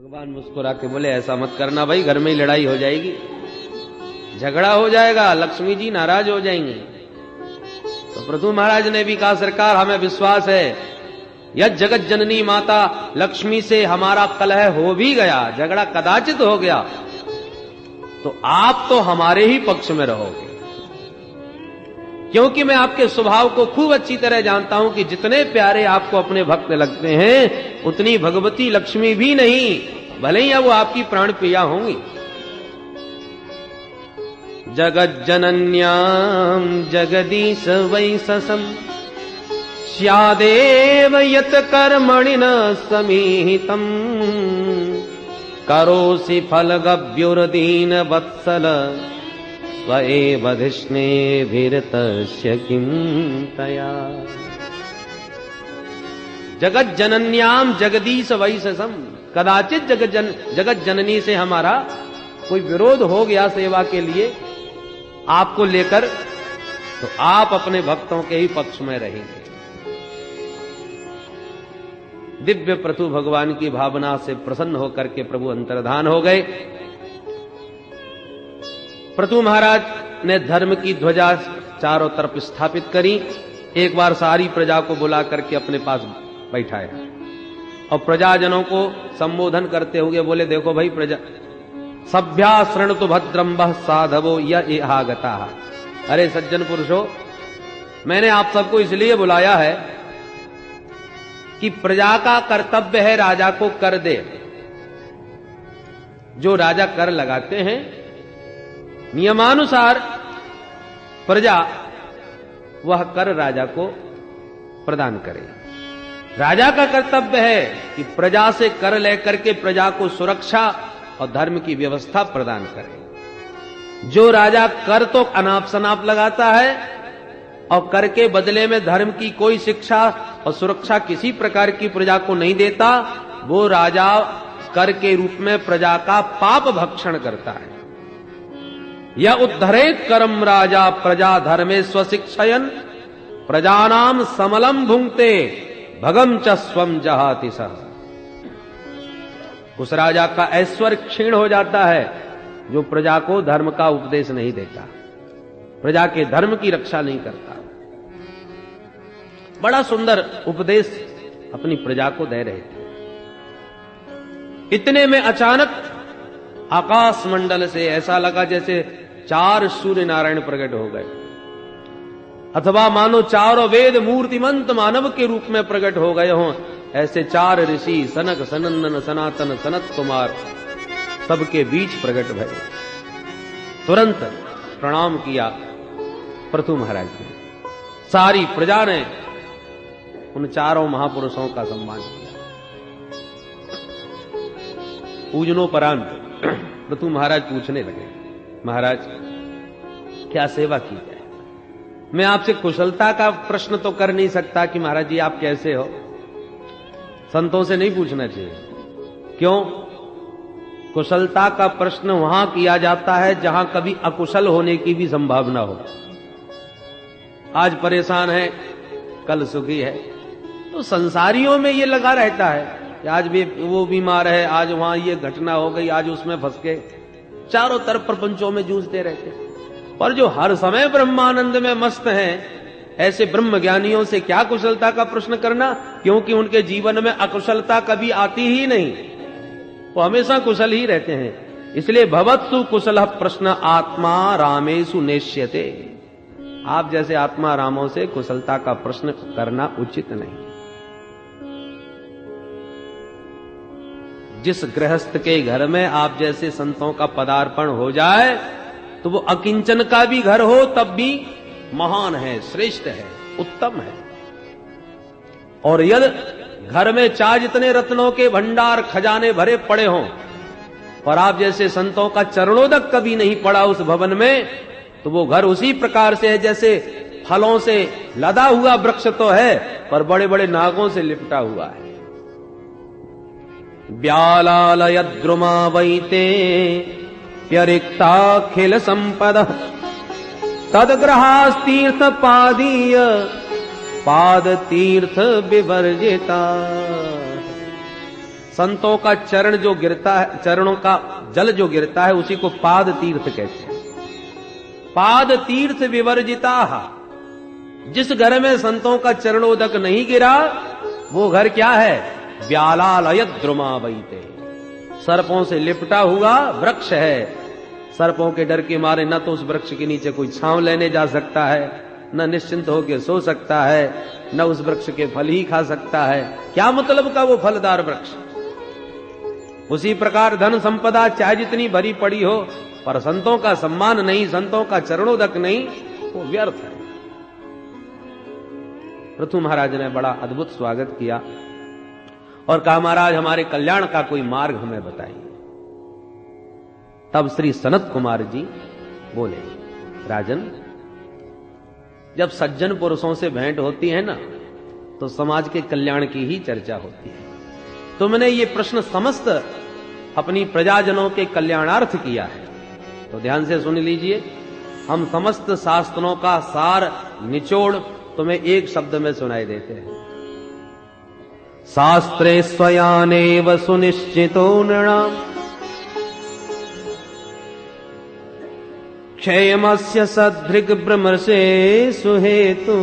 भगवान मुस्कुरा के बोले ऐसा मत करना भाई, घर में ही लड़ाई हो जाएगी, झगड़ा हो जाएगा, लक्ष्मी जी नाराज हो जाएंगे। तो पृथु महाराज ने भी कहा सरकार हमें विश्वास है यह जगत जननी माता लक्ष्मी से हमारा कलह हो भी गया, झगड़ा कदाचित हो गया, तो आप तो हमारे ही पक्ष में रहोगे, क्योंकि मैं आपके स्वभाव को खूब अच्छी तरह जानता हूं कि जितने प्यारे आपको अपने भक्त लगते हैं उतनी भगवती लक्ष्मी भी नहीं, भले ही वो आपकी प्राण प्रिया होंगी। जगत जनन्याम जगदीश वैससम स्यादेव यत कर्मणि न समीहितम करोसि फलगभ्युर्दीन वत्सल स्वएवधिष्णेभिर्तस्य किं तया। जगत जनन्याम जगदीश वैससम, कदाचित जगत जननी से हमारा कोई विरोध हो गया सेवा के लिए आपको लेकर, तो आप अपने भक्तों के ही पक्ष में रहेंगे। दिव्य पृथु भगवान की भावना से प्रसन्न होकर के प्रभु अंतर्धान हो गए। पृथु महाराज ने धर्म की ध्वजा चारों तरफ स्थापित करी, एक बार सारी प्रजा को बुला करके अपने पास बैठाया और प्रजाजनों को संबोधन करते हुए बोले देखो भाई प्रजा सभ्या शृणुतु भद्रम वह साधवो यह आगता। अरे सज्जन पुरुषों, मैंने आप सबको इसलिए बुलाया है कि प्रजा का कर्तव्य है राजा को कर दे। जो राजा कर लगाते हैं नियमानुसार प्रजा वह कर राजा को प्रदान करे। राजा का कर्तव्य है कि प्रजा से कर लेकर के प्रजा को सुरक्षा और धर्म की व्यवस्था प्रदान करे। जो राजा कर तो अनाप शनाप लगाता है और कर के बदले में धर्म की कोई शिक्षा और सुरक्षा किसी प्रकार की प्रजा को नहीं देता, वो राजा कर के रूप में प्रजा का पाप भक्षण करता है। यह उद्धरेत करम राजा प्रजा धर्मे स्वशिक्षयन प्रजानाम समलम भुंक्ते भगम च स्वम जहाति सह। उस राजा का ऐश्वर्य क्षीण हो जाता है जो प्रजा को धर्म का उपदेश नहीं देता, प्रजा के धर्म की रक्षा नहीं करता। बड़ा सुंदर उपदेश अपनी प्रजा को दे रहे थे। इतने में अचानक आकाश मंडल से ऐसा लगा जैसे 4 सूर्य नारायण प्रकट हो गए, अथवा मानो चारों वेद मूर्तिमंत मानव के रूप में प्रकट हो गए हों। ऐसे 4 ऋषि सनक सनंदन सनातन सनत कुमार सबके बीच प्रकट भये। तुरंत प्रणाम किया पृथु महाराज ने। सारी प्रजा ने उन 4 महापुरुषों का सम्मान किया। पूजनोपरांत पृथु महाराज पूछने लगे, महाराज क्या सेवा की जाए? मैं आपसे कुशलता का प्रश्न तो कर नहीं सकता कि महाराज जी आप कैसे हो, संतों से नहीं पूछना चाहिए। क्यों? कुशलता का प्रश्न वहां किया जाता है जहां कभी अकुशल होने की भी संभावना हो। आज परेशान है, कल सुखी है, तो संसारियों में ये लगा रहता है कि आज भी वो बीमार है, आज वहां ये घटना हो गई, आज उसमें फंस के चारों तरफ प्रपंचों में जूझते रहते। पर जो हर समय ब्रह्मानंद में मस्त हैं, ऐसे ब्रह्म ज्ञानियों से क्या कुशलता का प्रश्न करना, क्योंकि उनके जीवन में अकुशलता कभी आती ही नहीं, वो हमेशा कुशल ही रहते हैं। इसलिए भवत्सु कुशल प्रश्न आत्मा रामेषु नेष्यते। आप जैसे आत्मा रामों से कुशलता का प्रश्न करना उचित नहीं। जिस गृहस्थ के घर में आप जैसे संतों का पदार्पण हो जाए तो वो अकिंचन का भी घर हो तब भी महान है, श्रेष्ठ है, उत्तम है। और यदि घर में चाहे जितने रत्नों के भंडार खजाने भरे पड़े हों और आप जैसे संतों का चरणोदक कभी नहीं पड़ा उस भवन में, तो वो घर उसी प्रकार से है जैसे फलों से लदा हुआ वृक्ष तो है पर बड़े बड़े नागों से लिपटा हुआ है। व्यालालयद्रुमा वैते प्यरिक्ताखिल संपद तदग्रहास्तीर्थ पादीय पाद तीर्थ विवर्जिता। संतों का चरण जो गिरता है, चरणों का जल जो गिरता है उसी को पाद तीर्थ कहते हैं। पाद तीर्थ विवर्जिता, जिस घर में संतों का चरणोदक नहीं गिरा वो घर क्या है? व्यालालय द्रुमावैते, सर्पों से लिपटा हुआ वृक्ष है। सर्पों के डर के मारे न तो उस वृक्ष के नीचे कोई छांव लेने जा सकता है, न निश्चिंत होकर सो सकता है, न उस वृक्ष के फल ही खा सकता है। क्या मतलब का वो फलदार वृक्ष? उसी प्रकार धन संपदा चाहे जितनी भरी पड़ी हो, पर संतों का सम्मान नहीं, संतों का चरणोदक नहीं, वो व्यर्थ है। पृथु महाराज ने बड़ा अद्भुत स्वागत किया और कहा, महाराज हमारे कल्याण का कोई मार्ग हमें बताइए। तब श्री सनत कुमार जी बोले, राजन, जब सज्जन पुरुषों से भेंट होती है ना, तो समाज के कल्याण की ही चर्चा होती है। तुमने ये प्रश्न समस्त अपनी प्रजाजनों के कल्याणार्थ किया है, तो ध्यान से सुन लीजिए। हम समस्त शास्त्रों का सार निचोड़ तुम्हें एक शब्द में सुनाई देते हैं। शास्त्रे स्वयानेव सुनिश्चितो नृणाम् क्षेमस्य सदृग् ब्रह्मसे सुहेतु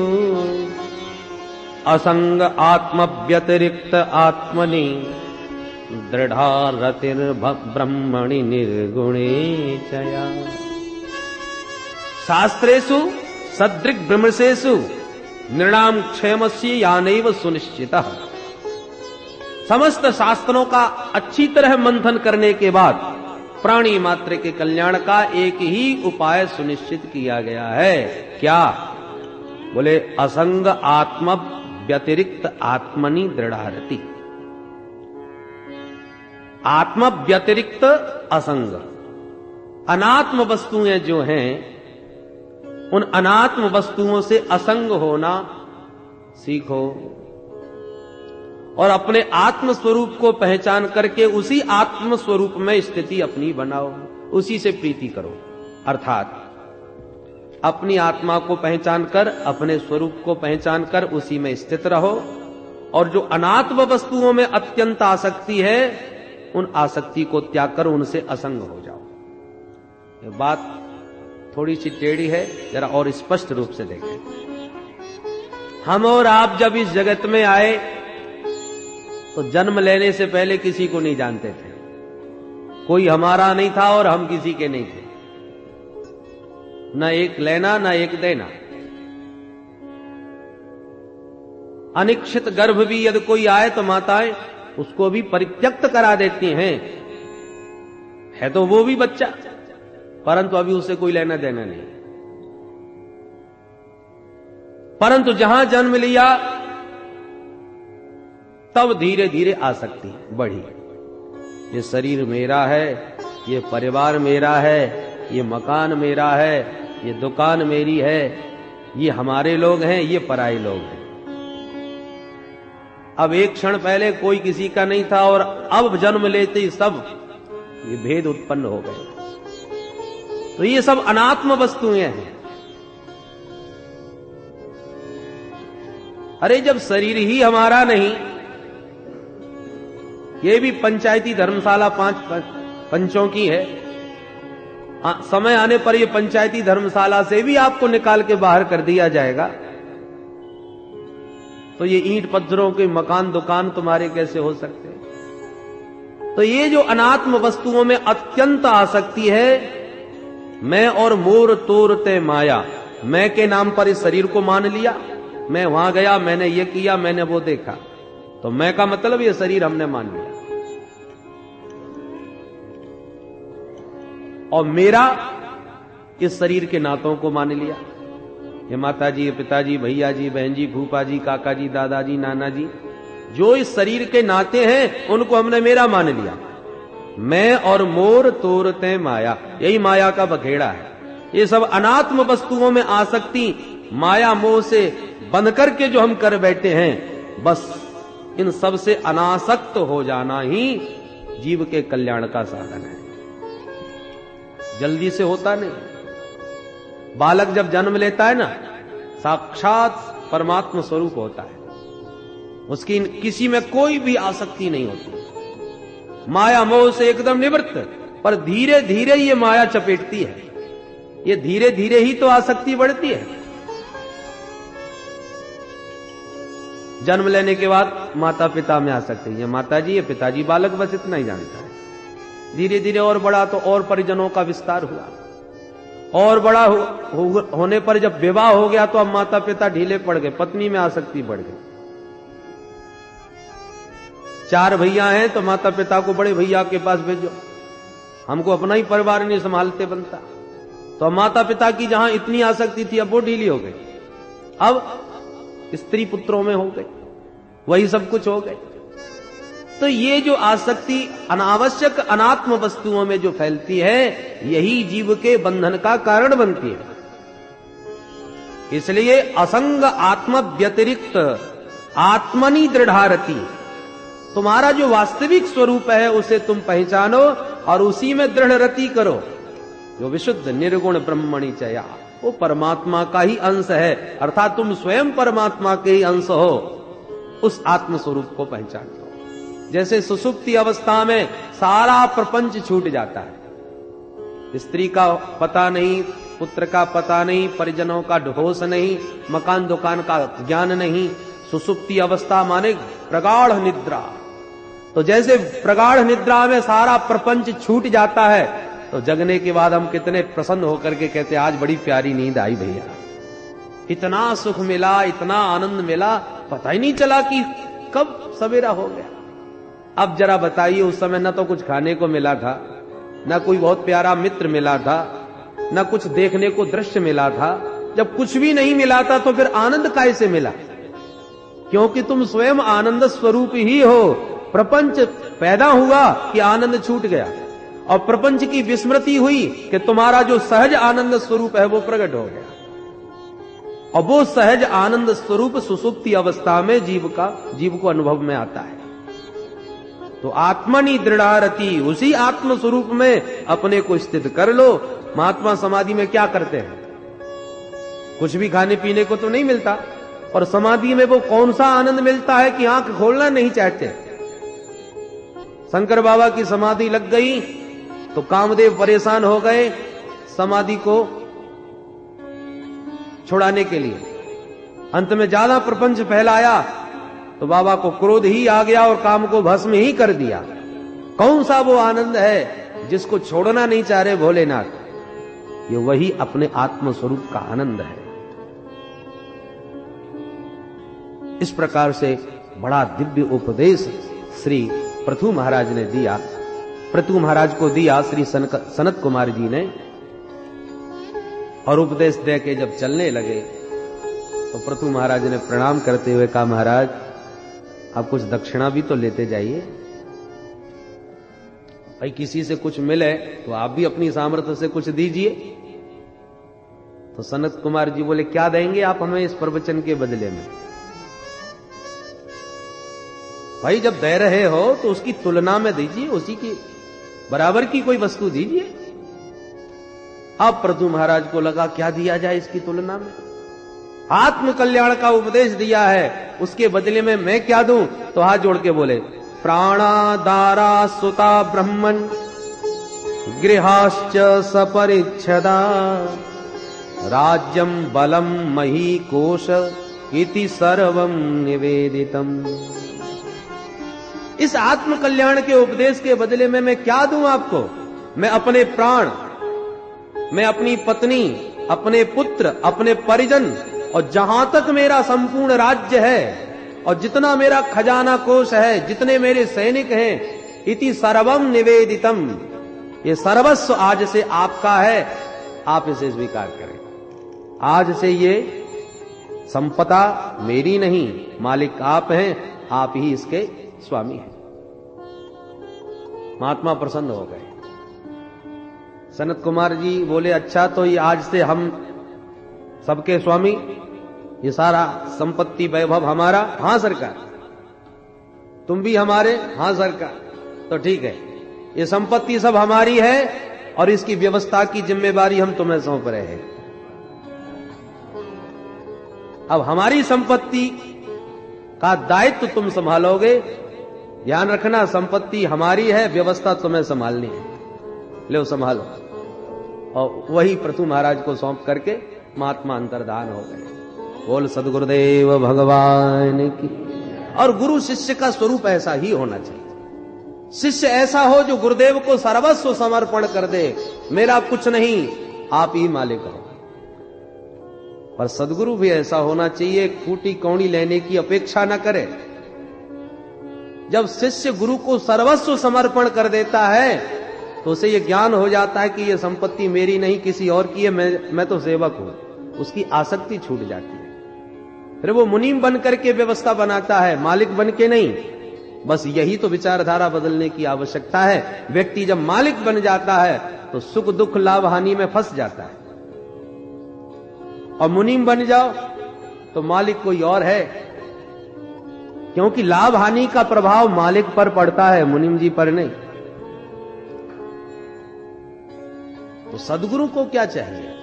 असंग आत्मव्यतिरिक्त आत्मनि दृढ़ा रतिर्ब्रह्मणि निर्गुणे चया। शास्त्रेषु सदृग् ब्रह्मसेषु नृणाम क्षेमस्य यानैव सुनिश्चितः। समस्त शास्त्रों का अच्छी तरह मंथन करने के बाद प्राणी मात्र के कल्याण का एक ही उपाय सुनिश्चित किया गया है। क्या? बोले, असंग आत्म व्यतिरिक्त आत्मनि दृढ़ारति। आत्म व्यतिरिक्त असंग, अनात्म वस्तुएं जो हैं उन अनात्म वस्तुओं से असंग होना सीखो और अपने आत्म स्वरूप को पहचान करके उसी आत्म स्वरूप में स्थिति अपनी बनाओ, उसी से प्रीति करो। अर्थात अपनी आत्मा को पहचान कर, अपने स्वरूप को पहचान कर उसी में स्थित रहो और जो अनात्म वस्तुओं में अत्यंत आसक्ति है उन आसक्ति को त्याग कर उनसे असंग हो जाओ। ये बात थोड़ी सी टेढ़ी है, जरा और स्पष्ट रूप से देखें। हम और आप जब इस जगत में आए तो जन्म लेने से पहले किसी को नहीं जानते थे, कोई हमारा नहीं था और हम किसी के नहीं थे, न एक लेना न एक देना। अनिक्षित गर्भ भी यदि कोई आए तो माताएं उसको भी परित्यक्त करा देती हैं, है तो वो भी बच्चा, परंतु अभी उसे कोई लेना देना नहीं। परंतु जहां जन्म लिया तब धीरे धीरे आसक्ति बढ़ी। ये शरीर मेरा है, ये परिवार मेरा है, ये मकान मेरा है, ये दुकान मेरी है, ये हमारे लोग हैं, ये पराये लोग हैं। अब एक क्षण पहले कोई किसी का नहीं था और अब जन्म लेते ही सब ये भेद उत्पन्न हो गए। तो ये सब अनात्म वस्तुएं हैं। अरे जब शरीर ही हमारा नहीं, ये भी पंचायती धर्मशाला 5 पंचों की है, समय आने पर ये पंचायती धर्मशाला से भी आपको निकाल के बाहर कर दिया जाएगा, तो ये ईंट पत्थरों के मकान दुकान तुम्हारे कैसे हो सकते हैं? तो ये जो अनात्म वस्तुओं में अत्यंत आसक्ति है, मैं और मोर तोरते माया, मैं के नाम पर इस शरीर को मान लिया, मैं वहां गया, मैंने ये किया, मैंने वो देखा, तो मैं का मतलब ये शरीर हमने मान लिया। और मेरा इस शरीर के नातों को मान लिया, ये माता जी, पिताजी, भैया जी, बहन जी, फूफा जी, काका जी, दादाजी, नाना जी, जो इस शरीर के नाते हैं उनको हमने मेरा मान लिया। मैं और मोर तोरते माया, यही माया का बखेड़ा है। ये सब अनात्म वस्तुओं में आसक्ति, माया मोह से बंध करके जो हम कर बैठे हैं, बस इन सब से अनासक्त हो जाना ही जीव के कल्याण का साधन है। जल्दी से होता नहीं। बालक जब जन्म लेता है ना, साक्षात परमात्मा स्वरूप होता है, उसकी किसी में कोई भी आसक्ति नहीं होती। माया मोह से एकदम निवृत्त, पर धीरे धीरे ये माया चपेटती है, ये धीरे धीरे ही तो आसक्ति बढ़ती है। जन्म लेने के बाद माता पिता में आसक्ति, ये माता जी ये पिताजी, बालक बस इतना ही जानता है। धीरे धीरे और बड़ा तो और परिजनों का विस्तार हुआ, और बड़ा होने पर जब विवाह हो गया तो अब माता पिता ढीले पड़ गए, पत्नी में आसक्ति बढ़ गई। 4 भैया हैं तो माता पिता को बड़े भैया के पास भेजो, हमको अपना ही परिवार नहीं संभालते बनता। तो माता पिता की जहां इतनी आसक्ति थी अब वो ढीली हो गई, अब स्त्री पुत्रों में हो गई, वही सब कुछ हो गए। तो ये जो आसक्ति अनावश्यक अनात्म वस्तुओं में जो फैलती है, यही जीव के बंधन का कारण बनती है। इसलिए असंग आत्म व्यतिरिक्त आत्मनि दृढ़ारति, तुम्हारा जो वास्तविक स्वरूप है उसे तुम पहचानो और उसी में दृढ़ रति करो। जो विशुद्ध निर्गुण ब्रह्मणि चया, वो परमात्मा का ही अंश है, अर्थात तुम स्वयं परमात्मा के ही अंश हो, उस आत्म स्वरूप को पहचान लो। जैसे सुसुप्ति अवस्था में सारा प्रपंच छूट जाता है, स्त्री का पता नहीं, पुत्र का पता नहीं, परिजनों का होश नहीं, मकान दुकान का ज्ञान नहीं। सुसुप्ति अवस्था माने प्रगाढ़ निद्रा। तो जैसे प्रगाढ़ निद्रा में सारा प्रपंच छूट जाता है, तो जगने के बाद हम कितने प्रसन्न होकर के कहते आज बड़ी प्यारी नींद आई भैया, इतना सुख मिला, इतना आनंद मिला, पता ही नहीं चला कि कब सवेरा हो गया। अब जरा बताइए, उस समय न तो कुछ खाने को मिला था, न कोई बहुत प्यारा मित्र मिला था, न कुछ देखने को दृश्य मिला था। जब कुछ भी नहीं मिला था तो फिर आनंद कैसे मिला? क्योंकि तुम स्वयं आनंद स्वरूप ही हो। प्रपंच पैदा हुआ कि आनंद छूट गया, और प्रपंच की विस्मृति हुई कि तुम्हारा जो सहज आनंद स्वरूप है वो प्रकट हो गया। और वो सहज आनंद स्वरूप सुसुप्ति अवस्था में जीव को अनुभव में आता है। तो आत्मनि दृढ़ारति, उसी आत्म स्वरूप में अपने को स्थित कर लो। महात्मा समाधि में क्या करते हैं? कुछ भी खाने पीने को तो नहीं मिलता, और समाधि में वो कौन सा आनंद मिलता है कि आंख खोलना नहीं चाहते। शंकर बाबा की समाधि लग गई तो कामदेव परेशान हो गए समाधि को छुड़ाने के लिए। अंत में ज्यादा प्रपंच फैलाया तो बाबा को क्रोध ही आ गया और काम को भस्म ही कर दिया। कौन सा वो आनंद है जिसको छोड़ना नहीं चाह रहे भोलेनाथ? ये वही अपने आत्म स्वरूप का आनंद है। इस प्रकार से बड़ा दिव्य उपदेश श्री पृथु महाराज ने दिया, पृथु महाराज को दिया श्री सनत कुमार जी ने। और उपदेश दे के जब चलने लगे तो पृथु महाराज ने प्रणाम करते हुए कहा, महाराज आप कुछ दक्षिणा भी तो लेते जाइए। भाई किसी से कुछ मिले तो आप भी अपनी सामर्थ्य से कुछ दीजिए। तो सनत कुमार जी बोले, क्या देंगे आप हमें इस प्रवचन के बदले में? भाई जब दे रहे हो तो उसकी तुलना में दीजिए, उसी की बराबर की कोई वस्तु दीजिए। अब पृथु महाराज को लगा क्या दिया जाए इसकी तुलना में। आत्म कल्याण का उपदेश दिया है, उसके बदले में मैं क्या दूं? तो हाथ जोड़ के बोले, प्राणादारा सुता ब्रह्मण गृहाश्च सपरिच्छदा राज्यम बलम मही कोश इति सर्वम निवेदितम। इस आत्म कल्याण के उपदेश के बदले में मैं क्या दूं आपको? मैं अपने प्राण, मैं अपनी पत्नी, अपने पुत्र, अपने परिजन, और जहां तक मेरा संपूर्ण राज्य है और जितना मेरा खजाना कोश है, जितने मेरे सैनिक हैं, इति सर्वम निवेदितम, ये सर्वस्व आज से आपका है, आप इसे स्वीकार करें। आज से ये संपदा मेरी नहीं, मालिक आप हैं, आप ही इसके स्वामी हैं। महात्मा प्रसन्न हो गए। सनत कुमार जी बोले, अच्छा तो ये आज से हम सबके स्वामी, ये सारा संपत्ति वैभव हमारा? हां सरकार। तुम भी हमारे? हां सरकार। तो ठीक है, ये संपत्ति सब हमारी है और इसकी व्यवस्था की जिम्मेवारी हम तुम्हें सौंप रहे हैं। अब हमारी संपत्ति का दायित्व तुम संभालोगे ध्यान रखना, संपत्ति हमारी है, व्यवस्था तुम्हें संभालनी है, लो संभालो। और वही पृथु महाराज को सौंप करके महात्मा अंतर्धान हो गए। बोल सद्गुरुदेव भगवान की। और गुरु शिष्य का स्वरूप ऐसा ही होना चाहिए। शिष्य ऐसा हो जो गुरुदेव को सर्वस्व समर्पण कर दे, मेरा कुछ नहीं, आप ही मालिक हो। पर सदगुरु भी ऐसा होना चाहिए, फूटी कौड़ी लेने की अपेक्षा न करे। जब शिष्य गुरु को सर्वस्व समर्पण कर देता है तो उसे यह ज्ञान हो जाता है कि यह संपत्ति मेरी नहीं, किसी और की है, मैं तो सेवक हूं। उसकी आसक्ति छूट जाती है। फिर वो मुनीम बन करके व्यवस्था बनाता है, मालिक बन के नहीं। बस यही तो विचारधारा बदलने की आवश्यकता है। व्यक्ति जब मालिक बन जाता है तो सुख दुख लाभ हानि में फंस जाता है। और मुनीम बन जाओ तो मालिक कोई और है, क्योंकि लाभ हानि का प्रभाव मालिक पर पड़ता है, मुनीम जी पर नहीं। तो सदगुरु को क्या चाहिए?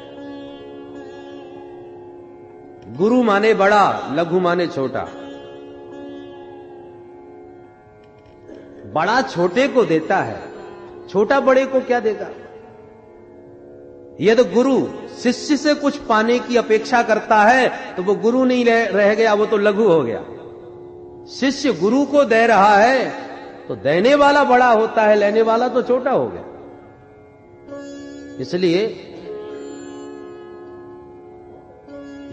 गुरु माने बड़ा, लघु माने छोटा। बड़ा छोटे को देता है, छोटा बड़े को क्या देगा? यदि गुरु शिष्य से कुछ पाने की अपेक्षा करता है तो वो गुरु नहीं रह गया, वो तो लघु हो गया। शिष्य गुरु को दे रहा है तो देने वाला बड़ा होता है, लेने वाला तो छोटा हो गया। इसलिए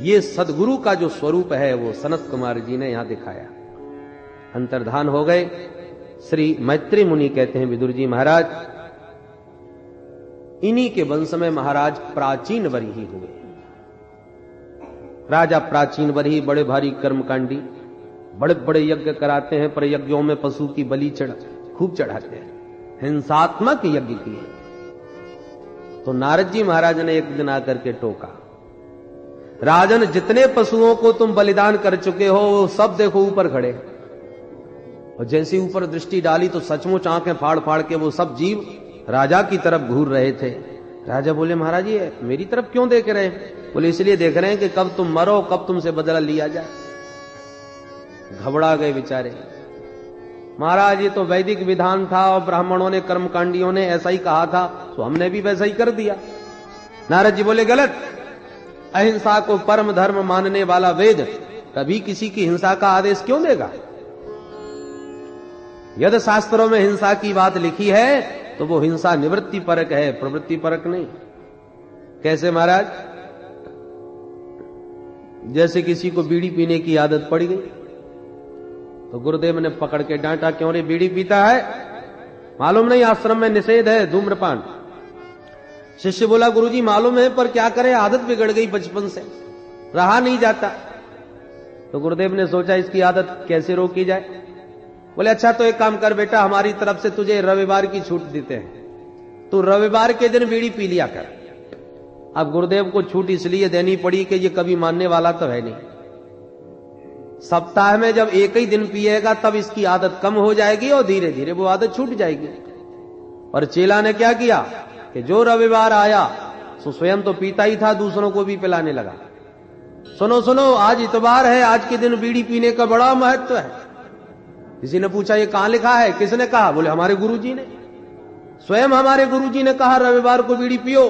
ये सदगुरु का जो स्वरूप है वो सनत कुमार जी ने यहां दिखाया। अंतर्धान हो गए। श्री मैत्री मुनि कहते हैं विदुर जी महाराज, इन्हीं के वंश में महाराज प्राचीन वरीही हुए। राजा प्राचीन वरीही बड़े भारी कर्मकांडी, बड़े बड़े यज्ञ कराते हैं, पर यज्ञों में पशु की बलि खूब चढ़ाते हैं, हिंसात्मक यज्ञ किए। तो नारद जी महाराज ने एक दिन आकर के टोका, राजन जितने पशुओं को तुम बलिदान कर चुके हो वो सब देखो ऊपर खड़े। और जैसे ऊपर दृष्टि डाली तो सचमुच आंखें फाड़ फाड़ के वो सब जीव राजा की तरफ घूर रहे थे। राजा बोले, महाराज ये मेरी तरफ क्यों देख रहे हैं? बोले, इसलिए देख रहे हैं कि कब तुम मरो, कब तुमसे बदला लिया जाए। घबरा गए बेचारे। महाराज ये तो वैदिक विधान था और ब्राह्मणों ने, कर्मकांडियों ने ऐसा ही कहा था, तो हमने भी वैसा ही कर दिया। नारद जी बोले, गलत। अहिंसा को परम धर्म मानने वाला वेद कभी किसी की हिंसा का आदेश क्यों देगा? यदि शास्त्रों में हिंसा की बात लिखी है तो वो हिंसा निवृत्ति परक है, प्रवृत्ति परक नहीं। कैसे महाराज? जैसे किसी को बीड़ी पीने की आदत पड़ गई तो गुरुदेव ने पकड़ के डांटा, क्यों रे बीड़ी पीता है? मालूम नहीं आश्रम में निषेध है धूम्रपान। शिष्य बोला, गुरुजी मालूम है, पर क्या करें, आदत बिगड़ गई बचपन से, रहा नहीं जाता। तो गुरुदेव ने सोचा इसकी आदत कैसे रोकी जाए। बोले, अच्छा तो एक काम कर बेटा, हमारी तरफ से तुझे रविवार की छूट देते हैं, तू रविवार के दिन बीड़ी पी लिया कर। अब गुरुदेव को छूट इसलिए देनी पड़ी कि ये कभी मानने वाला तो है नहीं। सप्ताह में जब एक ही दिन पिएगा तब इसकी आदत कम हो जाएगी और धीरे धीरे वो आदत छूट जाएगी। और चेला ने क्या किया कि जो रविवार आया तो स्वयं तो पीता ही था, दूसरों को भी पिलाने लगा। सुनो सुनो, आज इतवार है, आज के दिन बीड़ी पीने का बड़ा महत्व है। किसी ने पूछा, ये कहां लिखा है? किसने कहा? बोले, हमारे गुरुजी ने, स्वयं हमारे गुरुजी ने कहा रविवार को बीड़ी पियो।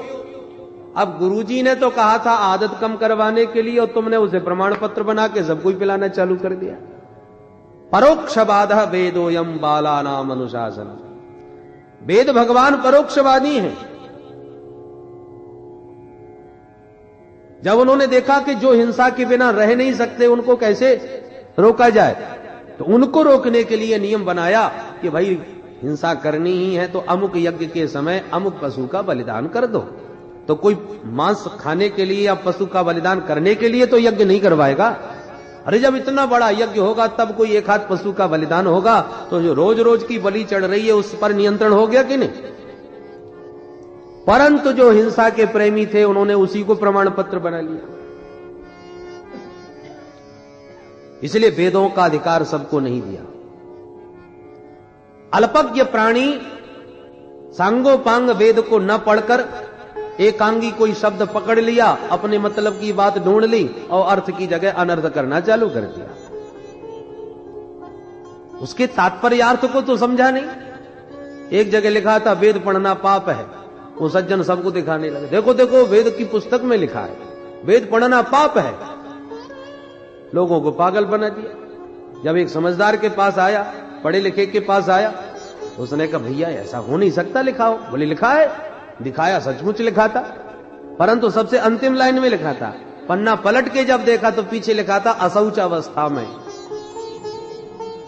अब गुरुजी ने तो कहा था आदत कम करवाने के लिए, और तुमने उसे प्रमाण पत्र बना के सबको ही पिलाना चालू कर दिया। परोक्षवादः वेदोयम बालानाम अनुशासन। वेद भगवान परोक्षवादी हैं। जब उन्होंने देखा कि जो हिंसा के बिना रह नहीं सकते उनको कैसे रोका जाए, तो उनको रोकने के लिए नियम बनाया कि भाई हिंसा करनी ही है तो अमुक यज्ञ के समय अमुक पशु का बलिदान कर दो। तो कोई मांस खाने के लिए या पशु का बलिदान करने के लिए तो यज्ञ नहीं करवाएगा। अरे जब इतना बड़ा यज्ञ होगा तब कोई एक हाथ पशु का बलिदान होगा, तो जो रोज रोज की बलि चढ़ रही है उस पर नियंत्रण हो गया कि नहीं? परंतु जो हिंसा के प्रेमी थे उन्होंने उसी को प्रमाण पत्र बना लिया। इसलिए वेदों का अधिकार सबको नहीं दिया। अल्पज्ञ प्राणी सांगोपांग वेद को न पढ़कर एकांगी कोई शब्द पकड़ लिया, अपने मतलब की बात ढूंढ ली और अर्थ की जगह अनर्थ करना चालू कर दिया। उसके तात्पर्यार्थ को तो समझा नहीं। एक जगह लिखा था वेद पढ़ना पाप है, वो सज्जन सबको दिखाने लगे, देखो देखो वेद की पुस्तक में लिखा है वेद पढ़ना पाप है। लोगों को पागल बना दिया। जब एक समझदार के पास आया, पढ़े लिखे के पास आया, उसने कहा भैया ऐसा हो नहीं सकता, लिखा हो। बोले लिखा है, दिखाया, सचमुच लिखा था, परंतु सबसे अंतिम लाइन में लिखा था। पन्ना पलट के जब देखा तो पीछे लिखा था अशौच अवस्था में।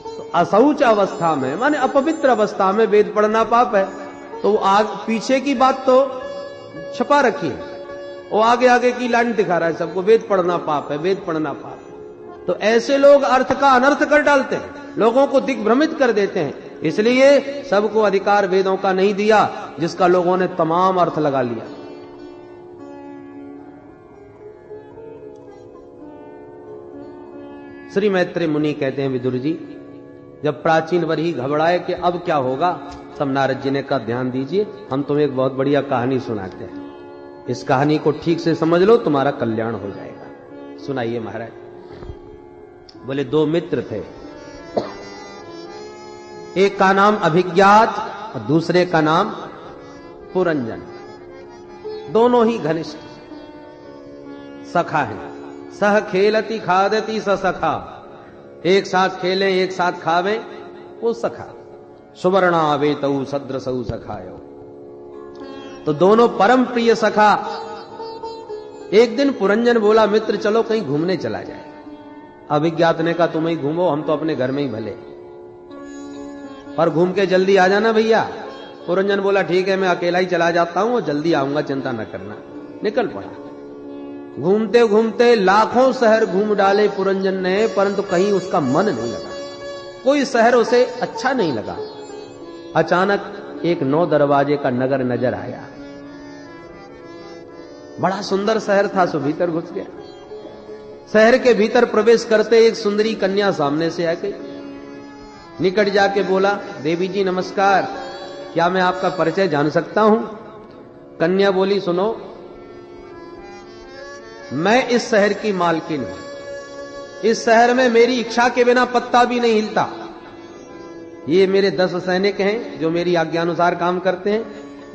तो अशौच अवस्था में माने अपवित्र अवस्था में वेद पढ़ना पाप है। तो पीछे की बात तो छपा रखी है, वो आगे आगे की लाइन दिखा रहा है सबको, वेद पढ़ना पाप है, वेद पढ़ना पाप है। तो ऐसे लोग अर्थ का अनर्थ कर डालते हैं, लोगों को दिग्भ्रमित कर देते हैं। इसलिए सबको अधिकार वेदों का नहीं दिया, जिसका लोगों ने तमाम अर्थ लगा लिया। श्री मैत्रेय मुनि कहते हैं विदुर जी, जब प्राचीन वरही घबराए कि अब क्या होगा, तब नारद जी ने कहा ध्यान दीजिए, हम तुम्हें एक बहुत बढ़िया कहानी सुनाते हैं, इस कहानी को ठीक से समझ लो, तुम्हारा कल्याण हो जाएगा। सुनाइए महाराज। बोले दो मित्र थे, एक का नाम अभिज्ञात और दूसरे का नाम पुरंजन। दोनों ही घनिष्ठ सखा हैं। सह खेलती खादती स सखा, एक साथ खेलें एक साथ खावें वो सखा। सुवर्णा वेतऊ सद्रसऊ सखायो। तो दोनों परम प्रिय सखा। एक दिन पुरंजन बोला मित्र चलो कहीं घूमने चला जाए। अभिज्ञात ने कहा तुम ही घूमो, हम तो अपने घर में ही भले, पर घूम के जल्दी आ जाना भैया। पुरंजन बोला ठीक है, मैं अकेला ही चला जाता हूं और जल्दी आऊंगा, चिंता न करना। निकल पड़ा। घूमते घूमते लाखों शहर घूम डाले पुरंजन ने, परंतु कहीं उसका मन नहीं लगा, कोई शहर उसे अच्छा नहीं लगा। अचानक एक 9 दरवाजे का नगर नजर आया। बड़ा सुंदर शहर था, सो भीतर घुस गया। शहर के भीतर प्रवेश करते एक सुंदरी कन्या सामने से आ गई। निकट जाके बोला देवी जी नमस्कार, क्या मैं आपका परिचय जान सकता हूं? कन्या बोली सुनो, मैं इस शहर की मालकिन हूं। इस शहर में मेरी इच्छा के बिना पत्ता भी नहीं हिलता। ये मेरे 10 सैनिक हैं जो मेरी आज्ञानुसार काम करते हैं।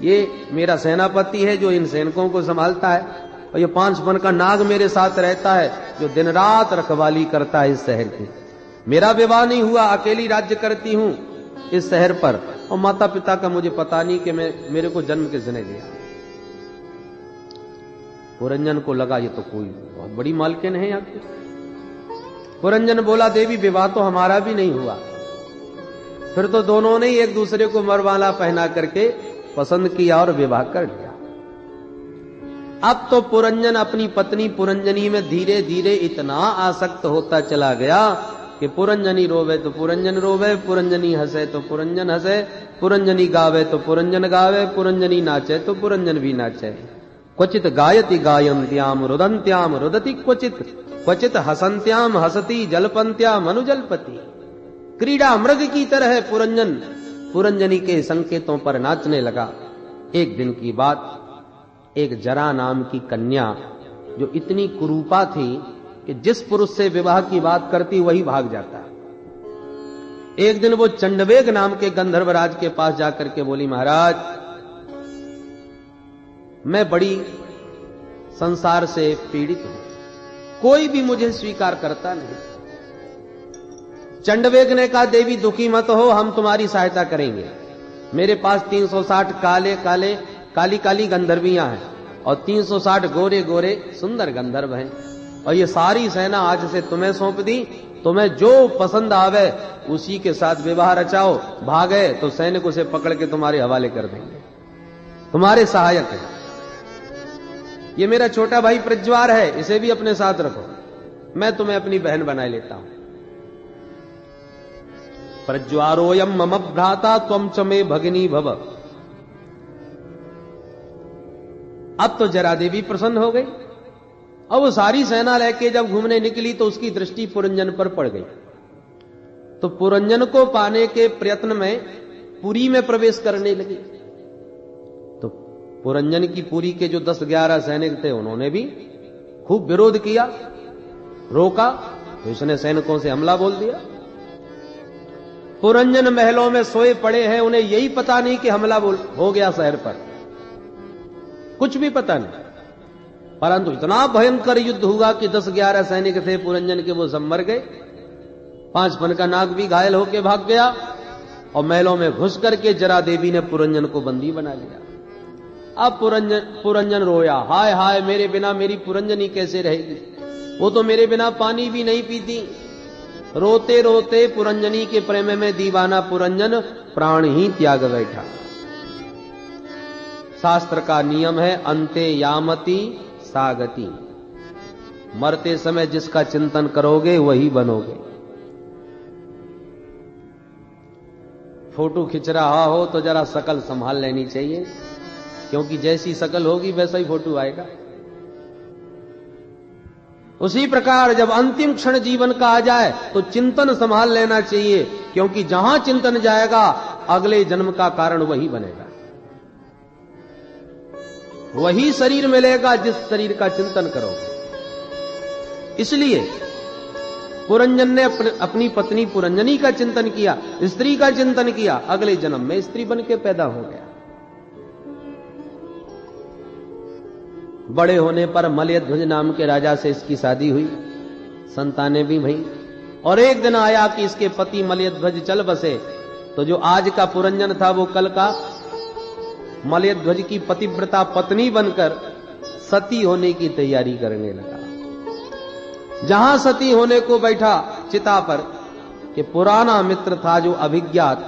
ये मेरा सेनापति है जो इन सैनिकों को संभालता है, और ये 5 मन का नाग मेरे साथ रहता है जो दिन रात रखवाली करता है इस शहर की। मेरा विवाह नहीं हुआ, अकेली राज्य करती हूं इस शहर पर, और माता पिता का मुझे पता नहीं कि मेरे को जन्म किसने दिया। पुरंजन को लगा ये तो कोई बहुत बड़ी मालकिन है यहाँ की। पुरंजन बोला देवी विवाह तो हमारा भी नहीं हुआ। फिर तो दोनों ने ही एक दूसरे को मरवाला पहना करके पसंद किया और विवाह कर लिया। अब तो पुरंजन अपनी पत्नी पुरंजनी में धीरे धीरे इतना आसक्त होता चला गया कि पुरंजनी रोवे तो पुरंजन रोवे, पुरंजनी हंसे तो पुरंजन हंसे, पुरंजनी गावे तो पुरंजन गावे, पुरंजनी नाचे तो पुरंजन भी नाचे। क्वचित गायति गायन्त्याम रुदन्त्याम रुदति क्वचित, क्वचित हसन्त्याम हसती जलपन्त्याम अनुजलपति। क्रीड़ा मृग की तरह है पुरंजन पुरंजनी के संकेतों पर नाचने लगा। एक दिन की बात, एक जरा नाम की कन्या जो इतनी कुरूपा थी कि जिस पुरुष से विवाह की बात करती वही भाग जाता। एक दिन वो चंडवेग नाम के गंधर्वराज के पास जाकर के बोली महाराज मैं बड़ी संसार से पीड़ित हूं, कोई भी मुझे स्वीकार करता नहीं। चंडवेग ने कहा देवी दुखी मत हो, हम तुम्हारी सहायता करेंगे। मेरे पास 360 काले काले काली काली गंधर्वियां हैं और 360 गोरे गोरे सुंदर गंधर्व हैं, और ये सारी सेना आज से तुम्हें सौंप दी। तुम्हें जो पसंद आवे उसी के साथ विवाह रचाओ, भागे तो सैनिक उसे पकड़ के तुम्हारे हवाले कर देंगे, तुम्हारे सहायक है। ये मेरा छोटा भाई प्रज्वार है, इसे भी अपने साथ रखो, मैं तुम्हें अपनी बहन बनाए लेता हूं। प्रज्वारोयम मम भ्राता त्वम च मे भगिनी भव। अब तो जरा देवी प्रसन्न हो गई। अब वो सारी सेना लेके जब घूमने निकली तो उसकी दृष्टि पुरंजन पर पड़ गई। तो पुरंजन को पाने के प्रयत्न में पुरी में प्रवेश करने लगी। तो पुरंजन की पुरी के जो 10-11 सैनिक थे उन्होंने भी खूब विरोध किया, रोका, तो इसने सैनिकों से हमला बोल दिया। पुरंजन महलों में सोए पड़े हैं, उन्हें यही पता नहीं कि हमला हो गया शहर पर, कुछ भी पता नहीं। परंतु इतना भयंकर युद्ध हुआ कि 10-11 सैनिक थे पुरंजन के, वो सब मर गए। 5 पन का नाग भी घायल होकर भाग गया और महलों में घुस करके जरा देवी ने पुरंजन को बंदी बना लिया। अब पुरंजन रोया, हाय हाय मेरे बिना मेरी पुरंजनी कैसे रहेगी, वो तो मेरे बिना पानी भी नहीं पीती। रोते रोते पुरंजनी के प्रेम में दीवाना पुरंजन प्राण ही त्याग बैठा। शास्त्र का नियम है अंते यामति सागति, मरते समय जिसका चिंतन करोगे वही बनोगे। फोटो खिंच रहा हो तो जरा शकल संभाल लेनी चाहिए, क्योंकि जैसी शकल होगी वैसा ही फोटो आएगा। उसी प्रकार जब अंतिम क्षण जीवन का आ जाए तो चिंतन संभाल लेना चाहिए, क्योंकि जहां चिंतन जाएगा अगले जन्म का कारण वही बनेगा, वही शरीर मिलेगा जिस शरीर का चिंतन करोगे। इसलिए पुरंजन ने अपनी पत्नी पुरंजनी का चिंतन किया, स्त्री का चिंतन किया, अगले जन्म में स्त्री बन के पैदा हो गया। बड़े होने पर मलयध्वज नाम के राजा से इसकी शादी हुई, संतानें भी भई। और एक दिन आया कि इसके पति मलयध्वज चल बसे, तो जो आज का पुरंजन था वो कल का मलयध्वज की पतिव्रता पत्नी बनकर सती होने की तैयारी करने लगा। जहां सती होने को बैठा चिता पर कि पुराना मित्र था जो अभिज्ञात,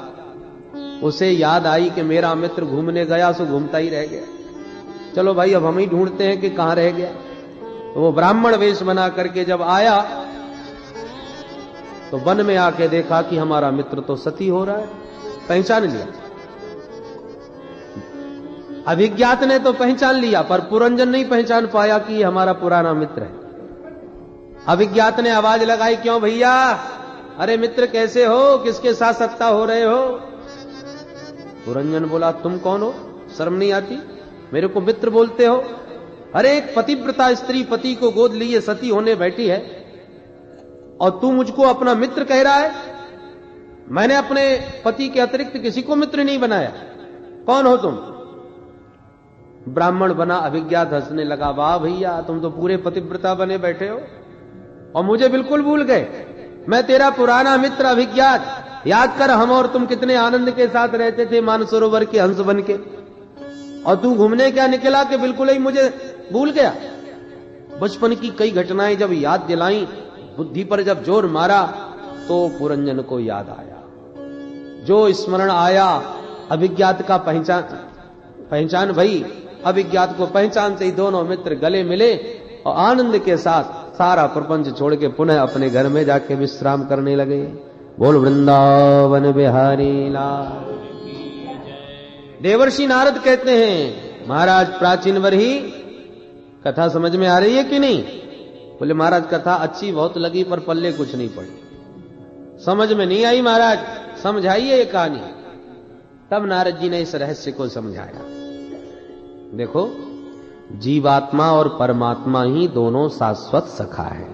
उसे याद आई कि मेरा मित्र घूमने गया सो घूमता ही रह गया, चलो भाई अब हम ही ढूंढते हैं कि कहां रह गया। तो वो ब्राह्मण वेश बना करके जब आया तो वन में आके देखा कि हमारा मित्र तो सती हो रहा है, पहचान लिया। अभिज्ञात ने तो पहचान लिया, पर पुरंजन नहीं पहचान पाया कि ये हमारा पुराना मित्र है। अभिज्ञात ने आवाज लगाई, क्यों भैया, अरे मित्र कैसे हो, किसके साथ सत्ता हो रहे हो? पुरंजन बोला, तुम कौन हो, शर्म नहीं आती, मेरे को मित्र बोलते हो? अरे एक पतिव्रता स्त्री पति को गोद लिए सती होने बैठी है और तू मुझको अपना मित्र कह रहा है? मैंने अपने पति के अतिरिक्त किसी को मित्र नहीं बनाया, कौन हो तुम? ब्राह्मण बना अभिज्ञात हंसने लगा, वाह भैया तुम तो पूरे पतिव्रता बने बैठे हो और मुझे बिल्कुल भूल गए। मैं तेरा पुराना मित्र अभिज्ञात, याद कर हम और तुम कितने आनंद के साथ रहते थे मानसरोवर के हंस बन के, और तू घूमने क्या निकला कि बिल्कुल ही मुझे भूल गया। बचपन की कई घटनाएं जब याद दिलाई, बुद्धि पर जब जोर मारा तो पुरंजन को याद आया, जो स्मरण आया अभिज्ञात का पहचान भई। अभिज्ञात को पहचानते ही दोनों मित्र गले मिले और आनंद के साथ सारा प्रपंच छोड़ के पुनः अपने घर में जाके विश्राम करने लगे। बोल वृंदावन बिहारी लाल। देवर्षि नारद कहते हैं, महाराज प्राचीन वर्ही कथा समझ में आ रही है कि नहीं? बोले महाराज कथा अच्छी बहुत लगी पर पल्ले कुछ नहीं पड़ी, समझ में नहीं आई महाराज, समझाइए ये कहानी। तब नारद जी ने इस रहस्य को समझाया। देखो, जीवात्मा और परमात्मा ही दोनों शाश्वत सखा है।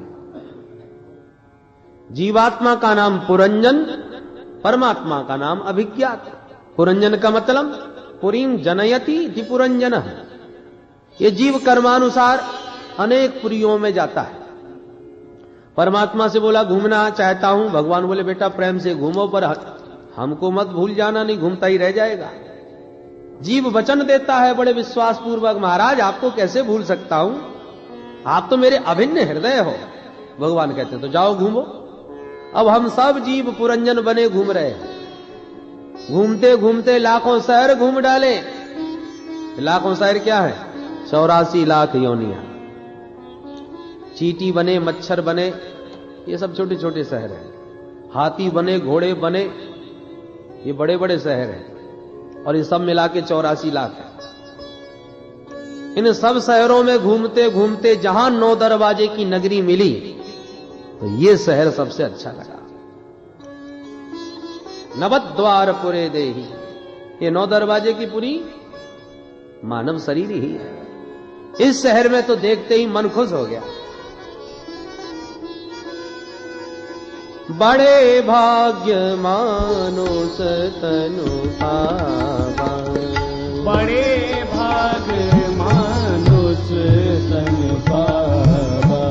जीवात्मा का नाम पुरंजन, परमात्मा का नाम अभिज्ञात। पुरंजन का मतलब पुरीं जनयति इति पुरंजन। ये जीव कर्मानुसार अनेक पुरियों में जाता है। परमात्मा से बोला घूमना चाहता हूं, भगवान बोले बेटा प्रेम से घूमो, पर हमको मत भूल जाना, नहीं घूमता ही रह जाएगा। जीव वचन देता है बड़े विश्वास पूर्वक, महाराज आपको कैसे भूल सकता हूं, आप तो मेरे अभिन्न हृदय हो। भगवान कहते तो जाओ घूमो। अब हम सब जीव पुरंजन बने घूम रहे हैं, घूमते घूमते लाखों शहर घूम डाले। लाखों शहर क्या है? 84 लाख योनियां। चींटी बने, मच्छर बने, ये सब छोटे छोटे शहर हैं। हाथी बने, घोड़े बने, ये बड़े बड़े शहर हैं, और ये सब मिला के 84 लाख है। इन सब शहरों में घूमते घूमते जहां 9 दरवाजे की नगरी मिली तो ये शहर सबसे अच्छा लगा। नवद्वार पुरे देही, ये 9 दरवाजे की पुरी मानव शरीर ही है। इस शहर में तो देखते ही मन खुश हो गया। बड़े भाग्य मानुष तनु पावा, बड़े भाग्य मानुष तनु पावा।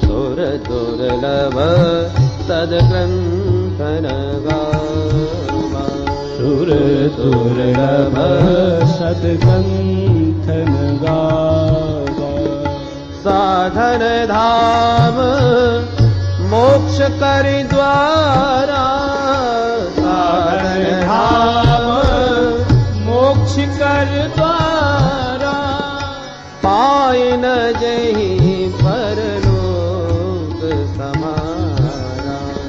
सुर दुर्लभ सद्ग्रंथन गावा, सुर दुर्लभ सद्ग्रंथन गावा। साधन धाम मोक्ष कर द्वारा, साधन धाम मोक्ष कर द्वारा। पाए न जहीं परलोक समारा,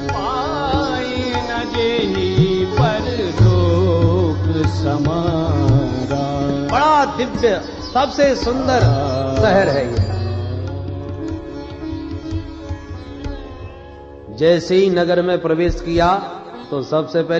पाए न जहीं परलोक समारा। बड़ा दिव्य सबसे सुंदर शहर है ये। जैसे ही नगर में प्रवेश किया तो सबसे पहले